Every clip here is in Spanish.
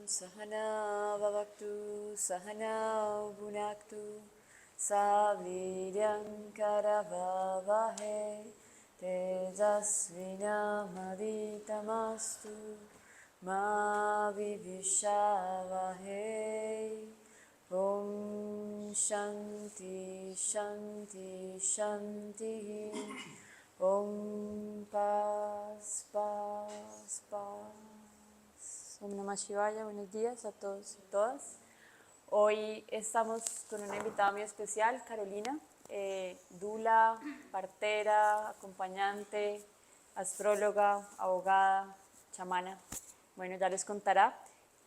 Sahana Vavaktu Sahana Bhunaktu Saviryam Karavavahe Tejasvinamavitamastu Ma Vivishavavahe Om Shanti Shanti Shanti Om Paz Paz Paz. Om Namah Shivaya, buenos días a todos y todas. Hoy estamos con una invitada muy especial, Carolina, dula, partera, acompañante, astróloga, abogada, chamana. Bueno, ya les contará.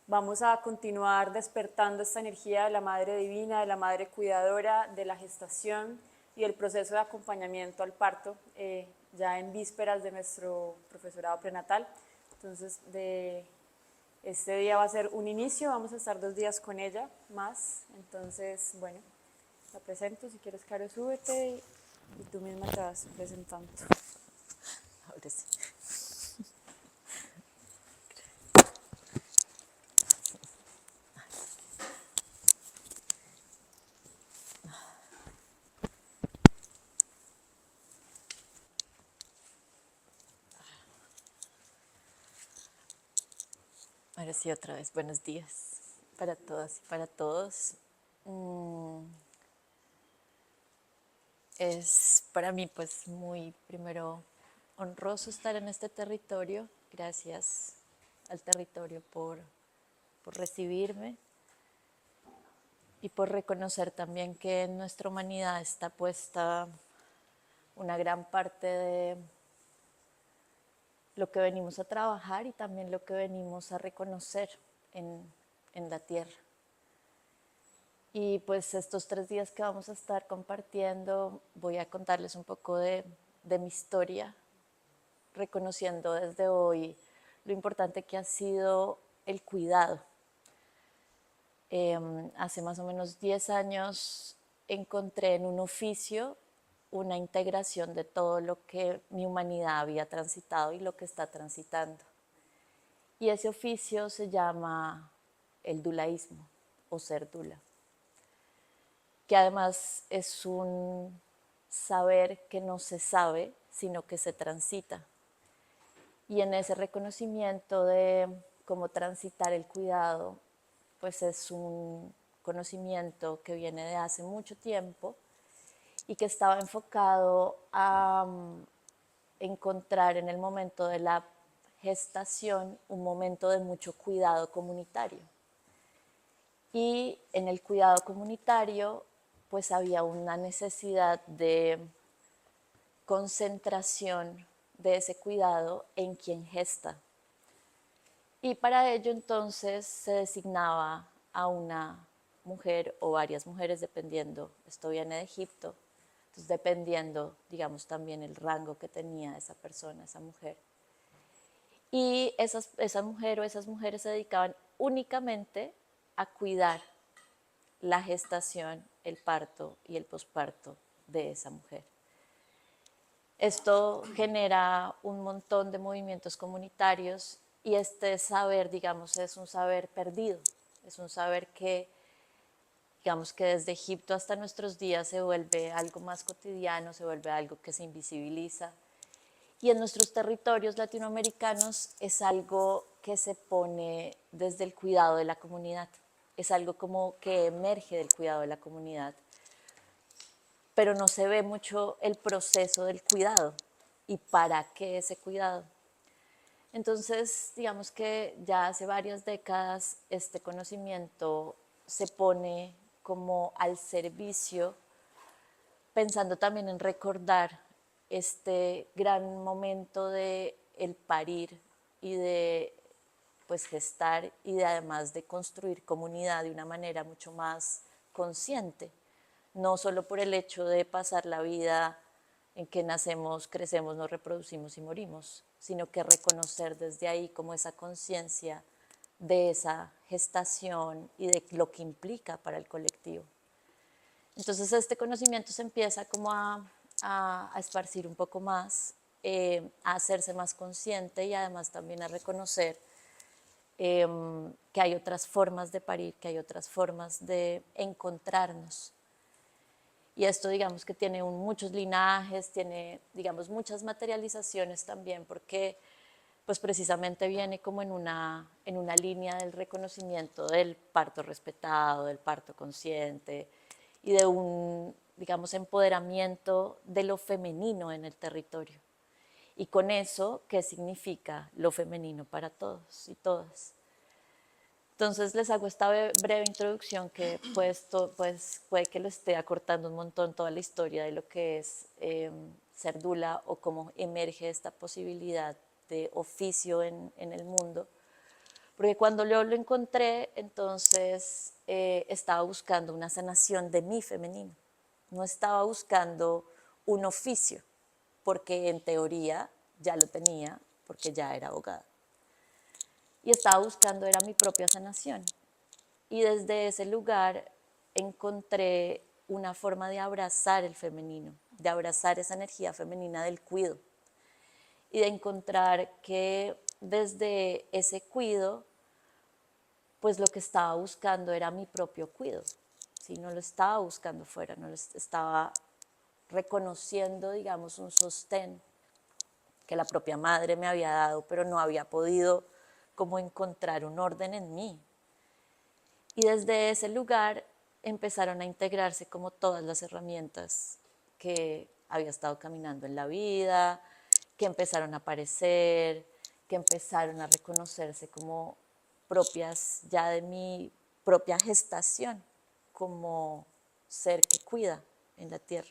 Vamos a continuar despertando esta energía de la Madre Divina, de la Madre Cuidadora, de la gestación y el proceso de acompañamiento al parto, ya en vísperas de nuestro profesorado prenatal. Entonces, este día va a ser un inicio, vamos a estar 2 días con ella más. Entonces, bueno, la presento. Si quieres, Caro, súbete y tú misma te vas presentando. Ahora sí. Ahora sí, otra vez, buenos días para todas y para todos. Es para mí pues muy primero honroso estar en este territorio. Gracias al territorio por recibirme y por reconocer también que en nuestra humanidad está puesta una gran parte de lo que venimos a trabajar y también lo que venimos a reconocer en la tierra. Y pues estos 3 días que vamos a estar compartiendo, voy a contarles un poco de mi historia, reconociendo desde hoy lo importante que ha sido el cuidado. Hace más o menos 10 años encontré en un oficio una integración de todo lo que mi humanidad había transitado y lo que está transitando. Y ese oficio se llama el dulaísmo o ser dula, que además es un saber que no se sabe, sino que se transita. Y en ese reconocimiento de cómo transitar el cuidado, pues es un conocimiento que viene de hace mucho tiempo y que estaba enfocado a encontrar en el momento de la gestación un momento de mucho cuidado comunitario. Y en el cuidado comunitario pues había una necesidad de concentración de ese cuidado en quien gesta. Y para ello entonces se designaba a una mujer o varias mujeres, dependiendo, esto viene de Egipto, entonces dependiendo, digamos, también el rango que tenía esa persona, esa mujer. Y esa mujer o esas mujeres se dedicaban únicamente a cuidar la gestación, el parto y el posparto de esa mujer. Esto genera un montón de movimientos comunitarios y este saber, digamos, es un saber perdido, es un saber que, digamos, que desde Egipto hasta nuestros días se vuelve algo más cotidiano, se vuelve algo que se invisibiliza. Y en nuestros territorios latinoamericanos es algo que se pone desde el cuidado de la comunidad, es algo como que emerge del cuidado de la comunidad, pero no se ve mucho el proceso del cuidado y para qué ese cuidado. Entonces, digamos que ya hace varias décadas este conocimiento se pone como al servicio, pensando también en recordar este gran momento de el parir y de pues gestar y de además de construir comunidad de una manera mucho más consciente, no solo por el hecho de pasar la vida en que nacemos, crecemos, nos reproducimos y morimos, sino que reconocer desde ahí como esa conciencia de esa gestación y de lo que implica para el colectivo. Entonces este conocimiento se empieza como a esparcir un poco más, a hacerse más consciente y además también a reconocer que hay otras formas de parir, que hay otras formas de encontrarnos. Y esto, digamos, que tiene muchos linajes, tiene, digamos, muchas materializaciones también, porque pues precisamente viene como en una línea del reconocimiento del parto respetado, del parto consciente y de un, digamos, empoderamiento de lo femenino en el territorio. Y con eso, ¿qué significa lo femenino para todos y todas? Entonces les hago esta breve introducción que pues, puede que lo esté acortando un montón toda la historia de lo que es ser dula o cómo emerge esta posibilidad de oficio en el mundo. Porque cuando yo lo encontré, entonces estaba buscando una sanación de mi femenino. No estaba buscando un oficio, porque en teoría ya lo tenía, porque ya era abogada. Y estaba buscando, era mi propia sanación. Y desde ese lugar encontré una forma de abrazar el femenino, de abrazar esa energía femenina del cuido y de encontrar que desde ese cuido, pues lo que estaba buscando era mi propio cuido. ¿Sí? No lo estaba buscando fuera, no lo estaba reconociendo, digamos, un sostén que la propia madre me había dado, pero no había podido como encontrar un orden en mí. Y desde ese lugar empezaron a integrarse como todas las herramientas que había estado caminando en la vida, que empezaron a aparecer, que empezaron a reconocerse como propias ya de mi propia gestación, como ser que cuida en la tierra.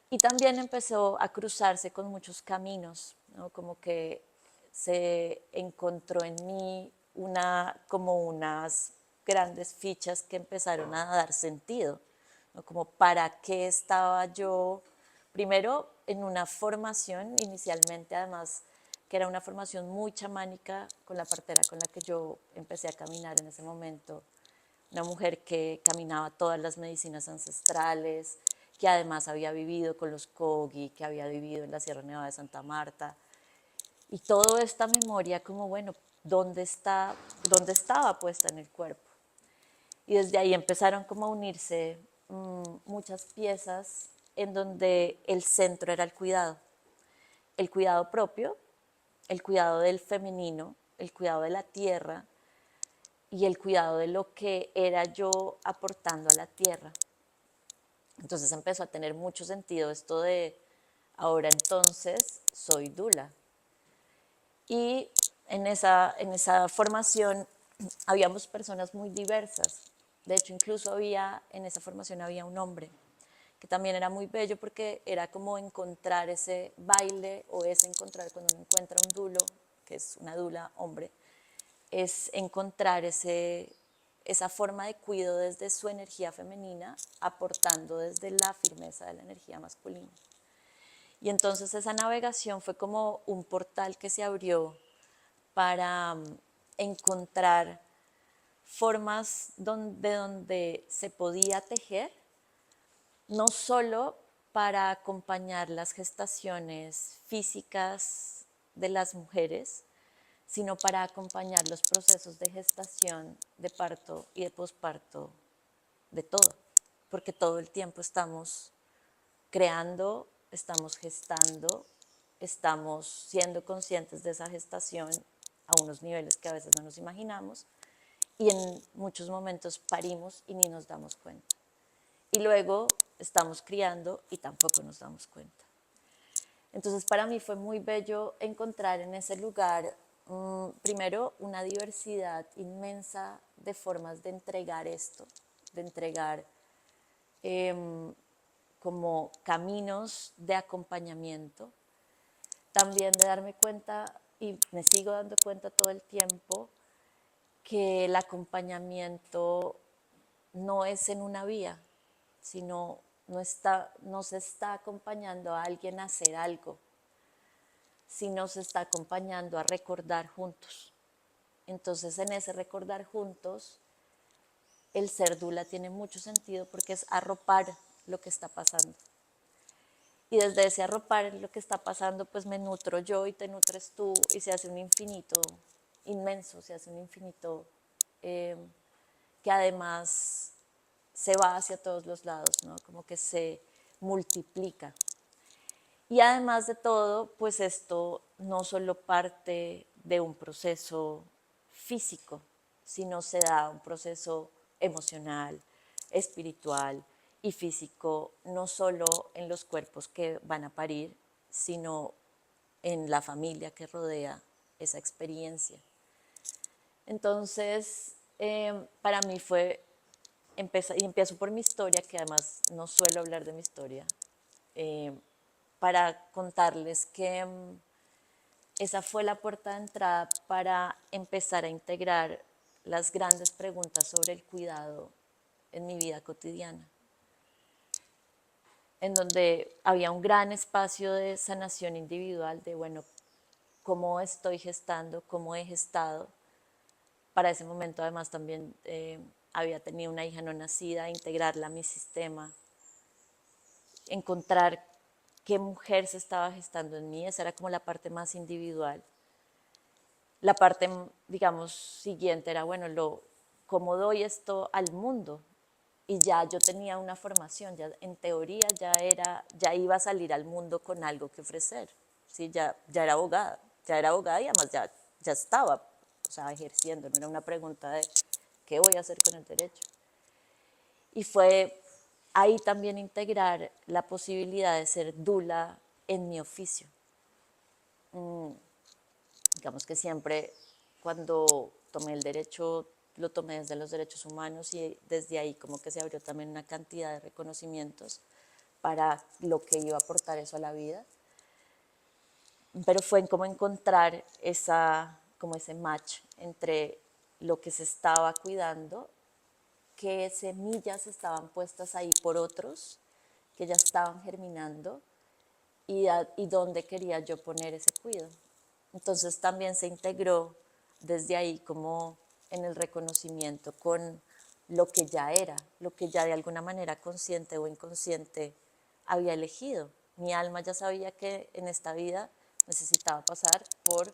Y también empezó a cruzarse con muchos caminos, ¿no? Como que se encontró en mí como unas grandes fichas que empezaron a dar sentido, ¿no? Como para qué estaba yo, primero en una formación inicialmente, además que era una formación muy chamánica con la partera con la que yo empecé a caminar en ese momento, una mujer que caminaba todas las medicinas ancestrales, que además había vivido con los Kogi, que había vivido en la Sierra Nevada de Santa Marta. Y toda esta memoria como, bueno, ¿dónde estaba puesta en el cuerpo? Y desde ahí empezaron como a unirse muchas piezas en donde el centro era el cuidado propio, el cuidado del femenino, el cuidado de la tierra y el cuidado de lo que era yo aportando a la tierra. Entonces empezó a tener mucho sentido esto de ahora entonces soy dula. Y en esa formación habíamos personas muy diversas. De hecho, incluso en esa formación había un hombre que también era muy bello porque era como encontrar ese baile o es encontrar cuando uno encuentra un dulo, que es una dula hombre, es encontrar esa forma de cuidado desde su energía femenina, aportando desde la firmeza de la energía masculina. Y entonces esa navegación fue como un portal que se abrió para encontrar formas de donde se podía tejer, no solo para acompañar las gestaciones físicas de las mujeres, sino para acompañar los procesos de gestación, de parto y de posparto de todo, porque todo el tiempo estamos creando, estamos gestando, estamos siendo conscientes de esa gestación a unos niveles que a veces no nos imaginamos y en muchos momentos parimos y ni nos damos cuenta. Y luego estamos criando y tampoco nos damos cuenta. Entonces para mí fue muy bello encontrar en ese lugar, primero, una diversidad inmensa de formas de entregar esto, de entregar como caminos de acompañamiento, también de darme cuenta, y me sigo dando cuenta todo el tiempo, que el acompañamiento no es en una vía, sino no se está acompañando a alguien a hacer algo, sino se está acompañando a recordar juntos. Entonces, en ese recordar juntos, el ser dula tiene mucho sentido porque es arropar lo que está pasando. Y desde ese arropar lo que está pasando, pues me nutro yo y te nutres tú y se hace un infinito inmenso, se hace un infinito eh, que además se va hacia todos los lados, ¿no? Como que se multiplica. Y además de todo, pues esto no solo parte de un proceso físico, sino se da un proceso emocional, espiritual y físico, no solo en los cuerpos que van a parir, sino en la familia que rodea esa experiencia. Entonces, para mí fue, y empiezo por mi historia, que además no suelo hablar de mi historia, eh, para contarles que esa fue la puerta de entrada para empezar a integrar las grandes preguntas sobre el cuidado en mi vida cotidiana, en donde había un gran espacio de sanación individual, de, bueno, cómo estoy gestando, cómo he gestado. Para ese momento además también había tenido una hija no nacida, integrarla a mi sistema, encontrar qué mujer se estaba gestando en mí, esa era como la parte más individual. La parte, digamos, siguiente era, bueno, cómo doy esto al mundo. Y ya yo tenía una formación, ya en teoría ya iba a salir al mundo con algo que ofrecer. ¿Sí? Ya era abogada y además ya estaba, o sea, ejerciendo, no era una pregunta de qué voy a hacer con el derecho. Y fue ahí también integrar la posibilidad de ser dula en mi oficio. Digamos que siempre cuando tomé el derecho, lo tomé desde los derechos humanos y desde ahí como que se abrió también una cantidad de reconocimientos para lo que iba a aportar eso a la vida. Pero fue en como encontrar como ese match entre lo que se estaba cuidando, qué semillas estaban puestas ahí por otros, que ya estaban germinando, y dónde quería yo poner ese cuidado. Entonces también se integró desde ahí como en el reconocimiento con lo que ya era, lo que ya de alguna manera consciente o inconsciente había elegido. Mi alma ya sabía que en esta vida necesitaba pasar por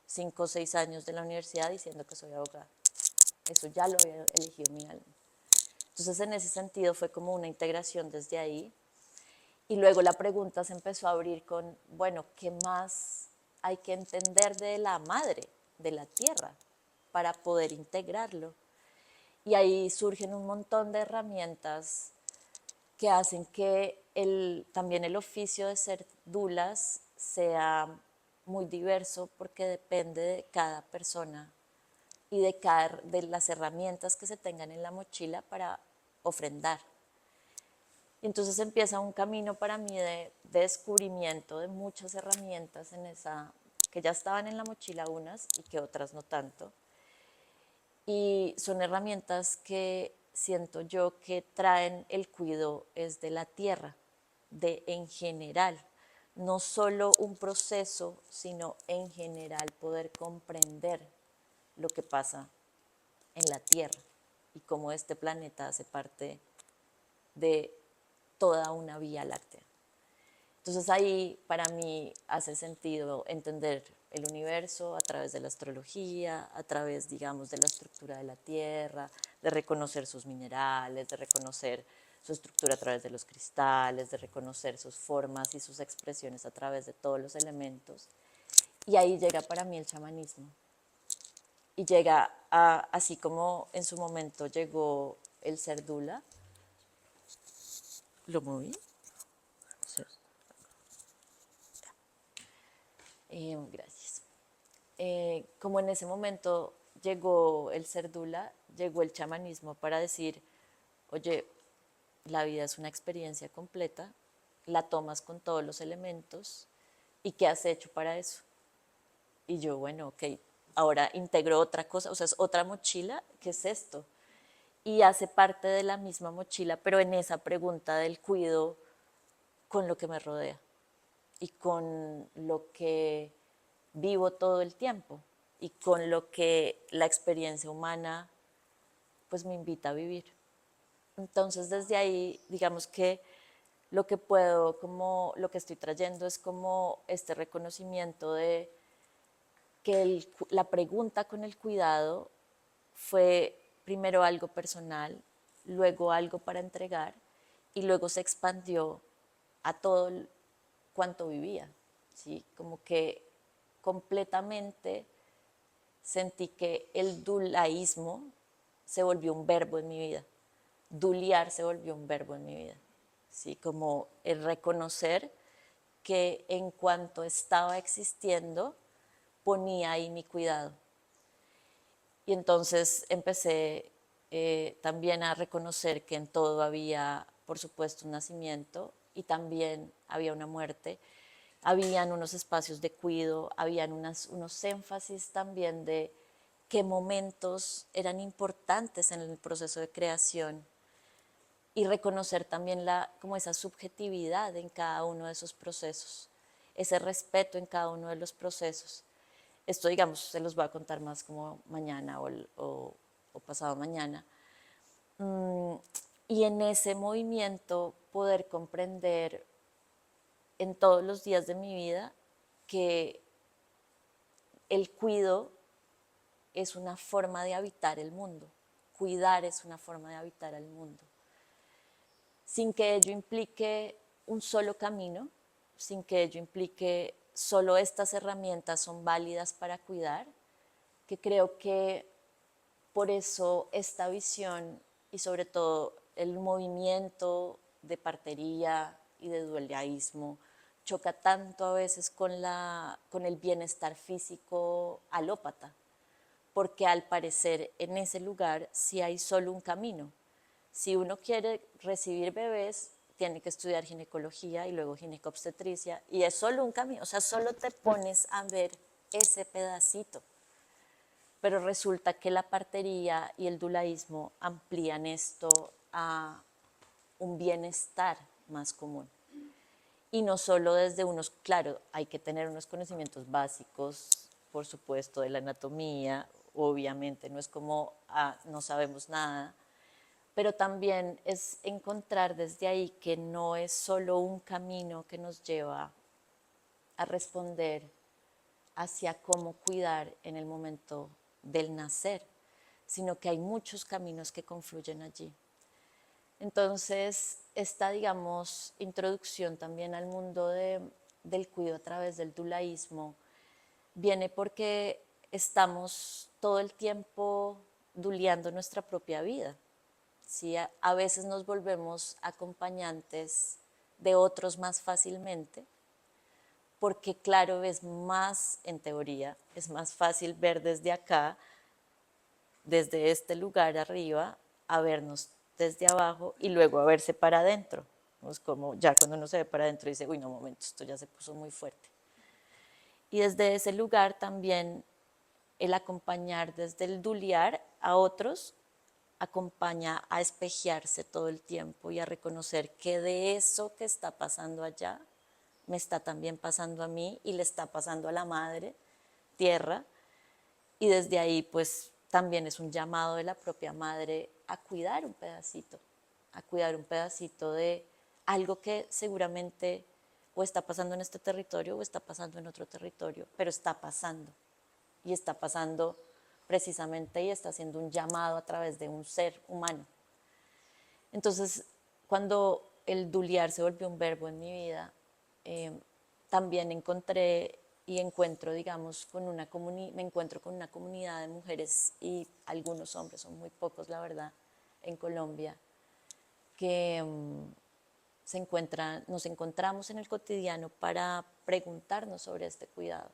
5 o 6 años de la universidad diciendo que soy abogada. Eso ya lo había elegido mi alma. Entonces en ese sentido fue como una integración desde ahí. Y luego la pregunta se empezó a abrir con, bueno, ¿qué más hay que entender de la madre, de la tierra, para poder integrarlo? Y ahí surgen un montón de herramientas que hacen que también el oficio de ser dulas sea muy diverso, porque depende de cada persona y de las herramientas que se tengan en la mochila para ofrendar. Y entonces empieza un camino para mí de descubrimiento de muchas herramientas que ya estaban en la mochila unas y que otras no tanto. Y son herramientas que siento yo que traen el cuidado es de la tierra, en general. No solo un proceso, sino en general poder comprender lo que pasa en la tierra y cómo este planeta hace parte de toda una vía láctea. Entonces ahí para mí hace sentido entender el universo a través de la astrología, a través, digamos, de la estructura de la Tierra, de reconocer sus minerales, de reconocer su estructura a través de los cristales, de reconocer sus formas y sus expresiones a través de todos los elementos. Y ahí llega para mí el chamanismo. Y llega así como en su momento llegó el ser dula. ¿Lo moví? Gracias. Como en ese momento llegó el ser dula, llegó el chamanismo para decir, oye, la vida es una experiencia completa, la tomas con todos los elementos, ¿y qué has hecho para eso? Y yo, bueno, ok, ahora integro otra cosa, o sea, es otra mochila, ¿qué es esto? Y hace parte de la misma mochila, pero en esa pregunta del cuidado con lo que me rodea y con lo que vivo todo el tiempo y con lo que la experiencia humana pues me invita a vivir. Entonces desde ahí, digamos que lo que estoy trayendo es como este reconocimiento de que la pregunta con el cuidado fue primero algo personal, luego algo para entregar y luego se expandió a todo cuanto vivía, ¿sí? Como que completamente sentí que el dulaísmo se volvió un verbo en mi vida. Duliar se volvió un verbo en mi vida, ¿sí? Como el reconocer que en cuanto estaba existiendo, ponía ahí mi cuidado. Y entonces empecé también a reconocer que en todo había, por supuesto, un nacimiento y también había una muerte. Habían unos espacios de cuidado, habían unos énfasis también de qué momentos eran importantes en el proceso de creación y reconocer también como esa subjetividad en cada uno de esos procesos, ese respeto en cada uno de los procesos. Esto, digamos, se los voy a contar más como mañana o pasado mañana. Y en ese movimiento poder comprender en todos los días de mi vida que el cuido es una forma de habitar el mundo. Cuidar es una forma de habitar el mundo. Sin que ello implique un solo camino, sin que ello implique solo estas herramientas son válidas para cuidar, que creo que por eso esta visión y sobre todo el movimiento de partería y de dualismo choca tanto a veces con el bienestar físico alópata, porque al parecer en ese lugar sí hay solo un camino. Si uno quiere recibir bebés, tiene que estudiar ginecología y luego ginecobstetricia, y es solo un camino, o sea, solo te pones a ver ese pedacito. Pero resulta que la partería y el dulaísmo amplían esto a un bienestar más común. Y no solo desde unos, claro, hay que tener unos conocimientos básicos, por supuesto, de la anatomía, obviamente, no es como no sabemos nada, pero también es encontrar desde ahí que no es solo un camino que nos lleva a responder hacia cómo cuidar en el momento del nacer, sino que hay muchos caminos que confluyen allí. Entonces, esta, digamos, introducción también al mundo del cuidado a través del dulaísmo viene porque estamos todo el tiempo duleando nuestra propia vida. ¿Sí? A veces nos volvemos acompañantes de otros más fácilmente, porque claro, es más, en teoría, es más fácil ver desde acá, desde este lugar arriba, a vernos desde abajo y luego a verse para adentro. Es como ya cuando uno se ve para adentro dice, uy, no, momento, esto ya se puso muy fuerte. Y desde ese lugar también el acompañar desde el duliar a otros acompaña a espejearse todo el tiempo y a reconocer que de eso que está pasando allá me está también pasando a mí y le está pasando a la madre tierra, y desde ahí pues también es un llamado de la propia madre a cuidar un pedacito de algo que seguramente o está pasando en este territorio o está pasando en otro territorio, pero está pasando y está pasando precisamente y está haciendo un llamado a través de un ser humano. Entonces, cuando el duliar se volvió un verbo en mi vida, también encontré y encuentro, digamos, me encuentro con una comunidad de mujeres y algunos hombres, son muy pocos, la verdad, en Colombia, que nos encontramos en el cotidiano para preguntarnos sobre este cuidado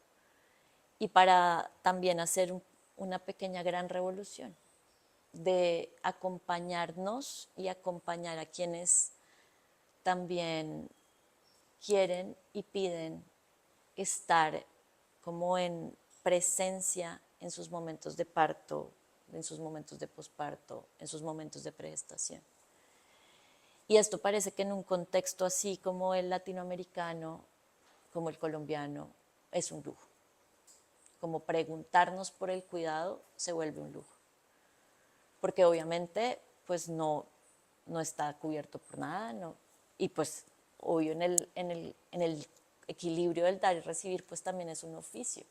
y para también hacer una pequeña gran revolución de acompañarnos y acompañar a quienes también quieren y piden estar como en presencia en sus momentos de parto, en sus momentos de posparto, en sus momentos de pregestación. Y esto parece que en un contexto así como el latinoamericano, como el colombiano, es un lujo. Como preguntarnos por el cuidado se vuelve un lujo. Porque obviamente pues no está cubierto por nada, no, y pues obvio en el equilibrio del dar y recibir pues también es un oficio.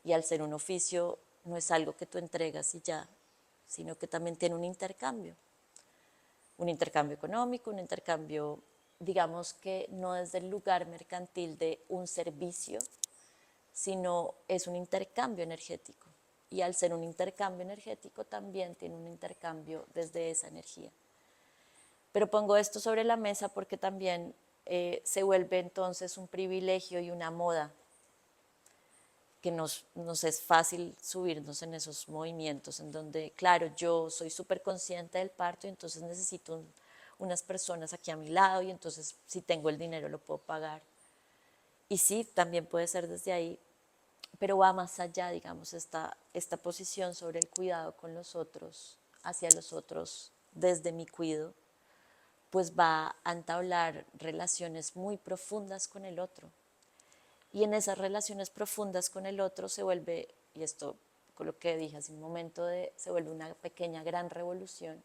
Y al ser un oficio no es algo que tú entregas y ya, sino que también tiene un intercambio económico, un intercambio, digamos que no desde el lugar mercantil de un servicio, sino es un intercambio energético. Y al ser un intercambio energético también tiene un intercambio desde esa energía. Pero pongo esto sobre la mesa porque también se vuelve entonces un privilegio y una moda que nos es fácil subirnos en esos movimientos en donde, claro, yo soy súper consciente del parto y entonces necesito unas personas aquí a mi lado y entonces si tengo el dinero lo puedo pagar. Y sí, también puede ser desde ahí, pero va más allá, digamos, esta posición sobre el cuidado con los otros, hacia los otros, desde mi cuido, pues va a entablar relaciones muy profundas con el otro. Y en esas relaciones profundas con el otro se vuelve, y esto con lo que dije hace un momento, se vuelve una pequeña gran revolución,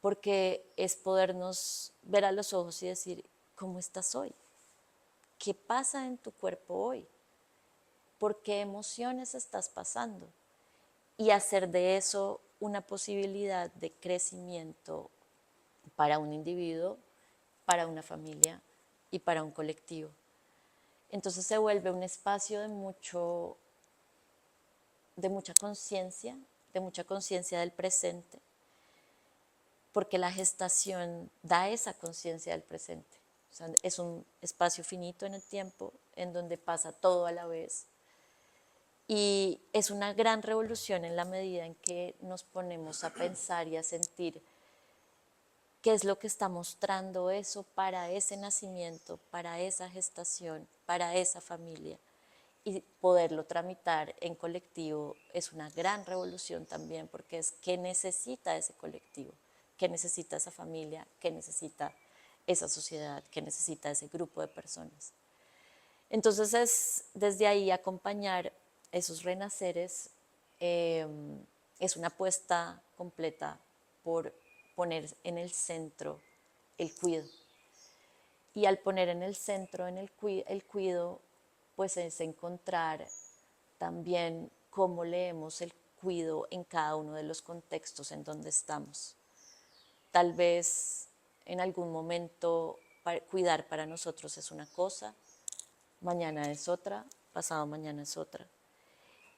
porque es podernos ver a los ojos y decir, ¿cómo estás hoy? ¿Qué pasa en tu cuerpo hoy? ¿Por qué emociones estás pasando? Y hacer de eso una posibilidad de crecimiento para un individuo, para una familia y para un colectivo. Entonces se vuelve un espacio de mucha conciencia del presente, porque la gestación da esa conciencia del presente. O sea, es un espacio finito en el tiempo en donde pasa todo a la vez. Y es una gran revolución en la medida en que nos ponemos a pensar y a sentir qué es lo que está mostrando eso para ese nacimiento, para esa gestación, para esa familia. Y poderlo tramitar en colectivo es una gran revolución también, porque es qué necesita ese colectivo, qué necesita esa familia, qué necesita esa sociedad, qué necesita ese grupo de personas. Entonces es desde ahí acompañar esos renaceres, es una apuesta completa por poner en el centro el cuidado. Y al poner en el centro el cuido, pues es encontrar también cómo leemos el cuido en cada uno de los contextos en donde estamos. Tal vez en algún momento cuidar para nosotros es una cosa, mañana es otra, pasado mañana es otra.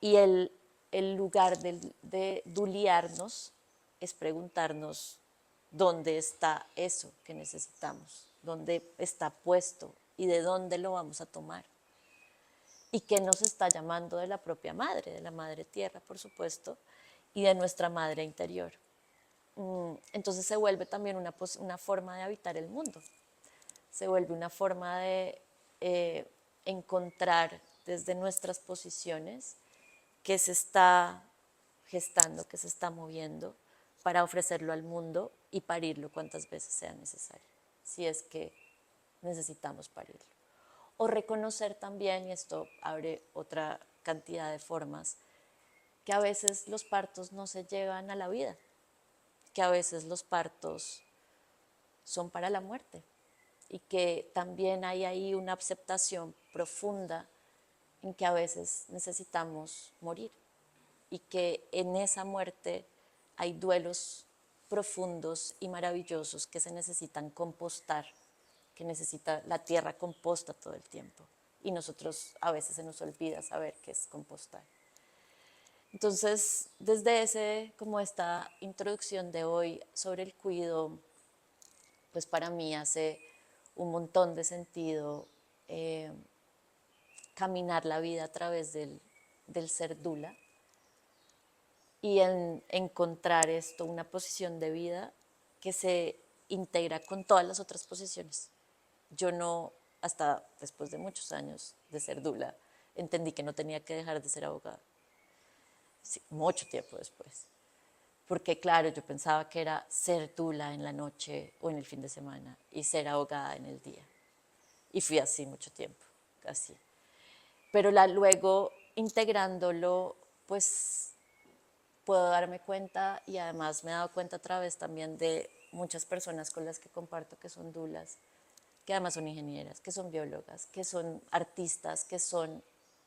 Y el lugar de duliarnos es preguntarnos dónde está eso que necesitamos, dónde está puesto y de dónde lo vamos a tomar. Y qué nos está llamando de la propia madre, de la madre tierra, por supuesto, y de nuestra madre interior. Entonces se vuelve también una forma de habitar el mundo, se vuelve una forma de encontrar desde nuestras posiciones que se está gestando, que se está moviendo para ofrecerlo al mundo y parirlo cuantas veces sea necesario, si es que necesitamos parirlo. O reconocer también, y esto abre otra cantidad de formas, que a veces los partos no se llevan a la vida, que a veces los partos son para la muerte y que también hay ahí una aceptación profunda en que a veces necesitamos morir y que en esa muerte hay duelos profundos y maravillosos que se necesitan compostar, que necesita la tierra composta todo el tiempo y nosotros a veces se nos olvida saber qué es compostar. Entonces, desde como esta introducción de hoy sobre el cuidado, pues para mí hace un montón de sentido caminar la vida a través del ser dula y en encontrar esto, una posición de vida que se integra con todas las otras posiciones. Yo no, hasta después de muchos años de ser dula, entendí que no tenía que dejar de ser abogada. Sí, mucho tiempo después. Porque claro, yo pensaba que era ser dula en la noche o en el fin de semana y ser abogada en el día. Y fui así mucho tiempo, así. Pero luego integrándolo, pues puedo darme cuenta y además me he dado cuenta a través también de muchas personas con las que comparto que son dulas, que además son ingenieras, que son biólogas, que son artistas, que son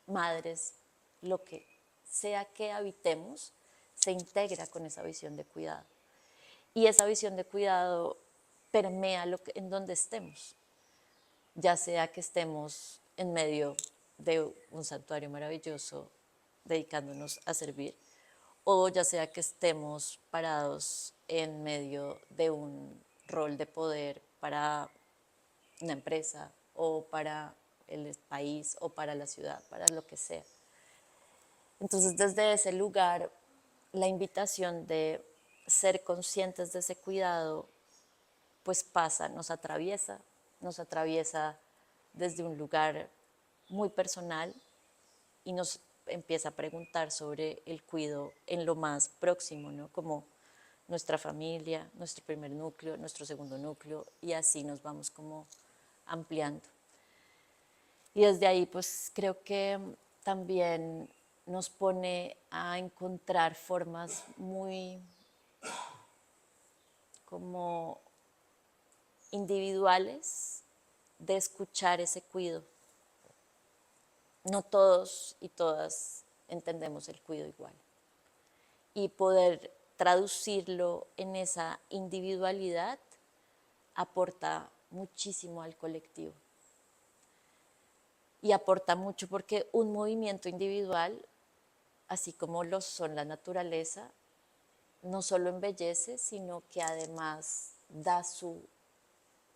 madres, lo que sea que habitemos se integra con esa visión de cuidado. Y esa visión de cuidado permea en donde estemos, ya sea que estemos en medio de un santuario maravilloso dedicándonos a servir, o ya sea que estemos parados en medio de un rol de poder para una empresa o para el país o para la ciudad, para lo que sea. Entonces, desde ese lugar, la invitación de ser conscientes de ese cuidado, pues pasa, nos atraviesa desde un lugar muy personal y nos empieza a preguntar sobre el cuidado en lo más próximo, ¿no? Como nuestra familia, nuestro primer núcleo, nuestro segundo núcleo, y así nos vamos como ampliando. Y desde ahí, pues creo que también nos pone a encontrar formas muy como individuales de escuchar ese cuidado. No todos y todas entendemos el cuidado igual. Y poder traducirlo en esa individualidad aporta muchísimo al colectivo. Y aporta mucho porque un movimiento individual, así como lo son la naturaleza, no solo embellece, sino que además da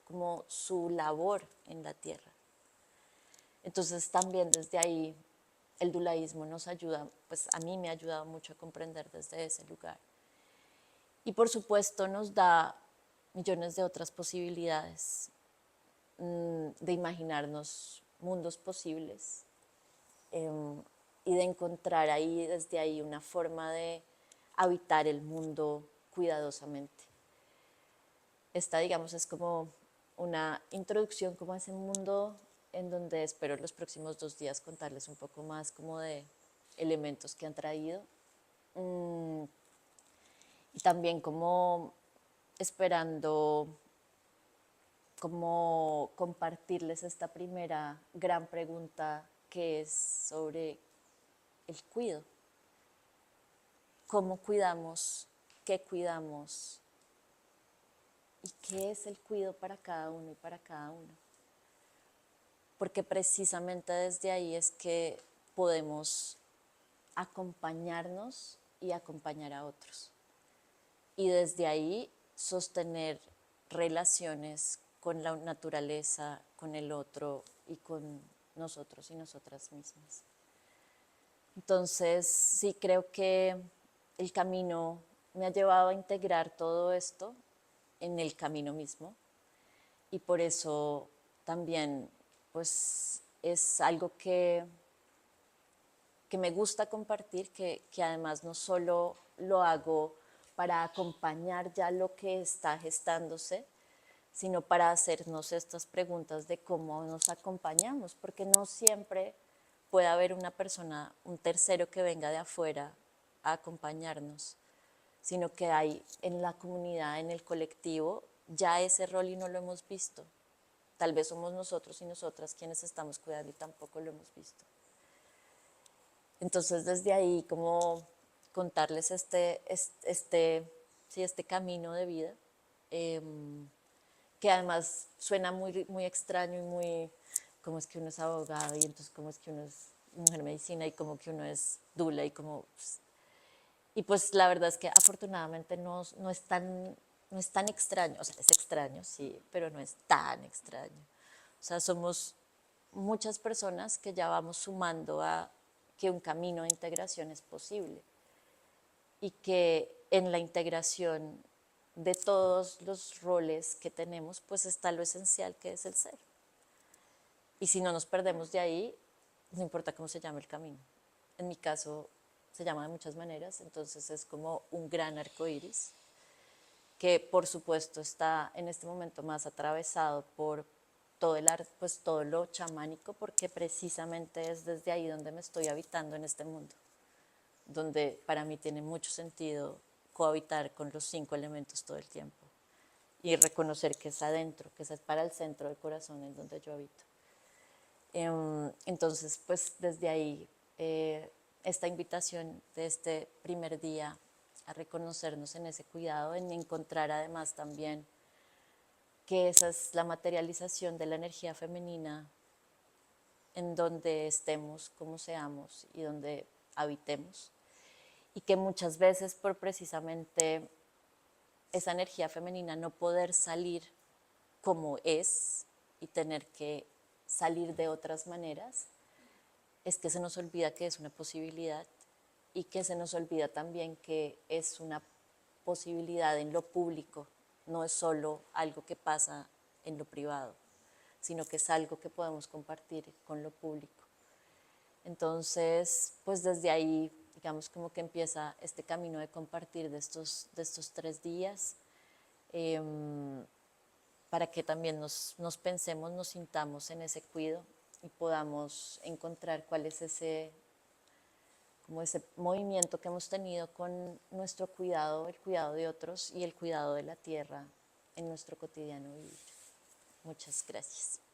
como su labor en la tierra. Entonces también desde ahí el dulaísmo nos ayuda, pues a mí me ha ayudado mucho a comprender desde ese lugar. Y por supuesto nos da millones de otras posibilidades de imaginarnos mundos posibles y de encontrar ahí, desde ahí, una forma de habitar el mundo cuidadosamente. Esta, digamos, es como una introducción como a ese mundo en donde espero los próximos 2 días contarles un poco más como de elementos que han traído. Y también como esperando como compartirles esta primera gran pregunta que es sobre el cuidado. ¿Cómo cuidamos? ¿Qué cuidamos? ¿Y qué es el cuidado para cada uno y para cada uno? Porque precisamente desde ahí es que podemos acompañarnos y acompañar a otros. Y desde ahí sostener relaciones con la naturaleza, con el otro y con nosotros y nosotras mismas. Entonces, sí creo que el camino me ha llevado a integrar todo esto en el camino mismo y por eso también pues es algo que me gusta compartir, que además no solo lo hago para acompañar ya lo que está gestándose, sino para hacernos estas preguntas de cómo nos acompañamos, porque no siempre puede haber una persona, un tercero que venga de afuera a acompañarnos, sino que hay en la comunidad, en el colectivo, ya ese rol y no lo hemos visto. Tal vez somos nosotros y nosotras quienes estamos cuidando y tampoco lo hemos visto. Entonces desde ahí como contarles este camino de vida, que además suena muy extraño y muy, como es que uno es abogado y entonces como es que uno es mujer medicina y como que uno es dula y como... Y pues la verdad es que afortunadamente no es tan extraño, o sea, es extraño, sí, pero no es tan extraño. O sea, somos muchas personas que ya vamos sumando a que un camino de integración es posible y que en la integración de todos los roles que tenemos, pues está lo esencial que es el ser. Y si no nos perdemos de ahí, no importa cómo se llame el camino. En mi caso se llama de muchas maneras, entonces es como un gran arco iris que por supuesto está en este momento más atravesado por todo el arte, pues todo lo chamánico, porque precisamente es desde ahí donde me estoy habitando en este mundo, donde para mí tiene mucho sentido cohabitar con los 5 elementos todo el tiempo y reconocer que es adentro, que es para el centro del corazón en donde yo habito. Entonces, pues desde ahí esta invitación de este primer día a reconocernos en ese cuidado, en encontrar además también que esa es la materialización de la energía femenina en donde estemos, como seamos y donde habitemos. Y que muchas veces por precisamente esa energía femenina no poder salir como es y tener que salir de otras maneras, es que se nos olvida que es una posibilidad y que se nos olvida también que es una posibilidad en lo público, no es solo algo que pasa en lo privado, sino que es algo que podemos compartir con lo público. Entonces, pues desde ahí, digamos, como que empieza este camino de compartir de estos 3 días, para que también nos pensemos, nos sintamos en ese cuidado y podamos encontrar cuál es ese, como ese movimiento que hemos tenido con nuestro cuidado, el cuidado de otros y el cuidado de la tierra en nuestro cotidiano vivir. Muchas gracias.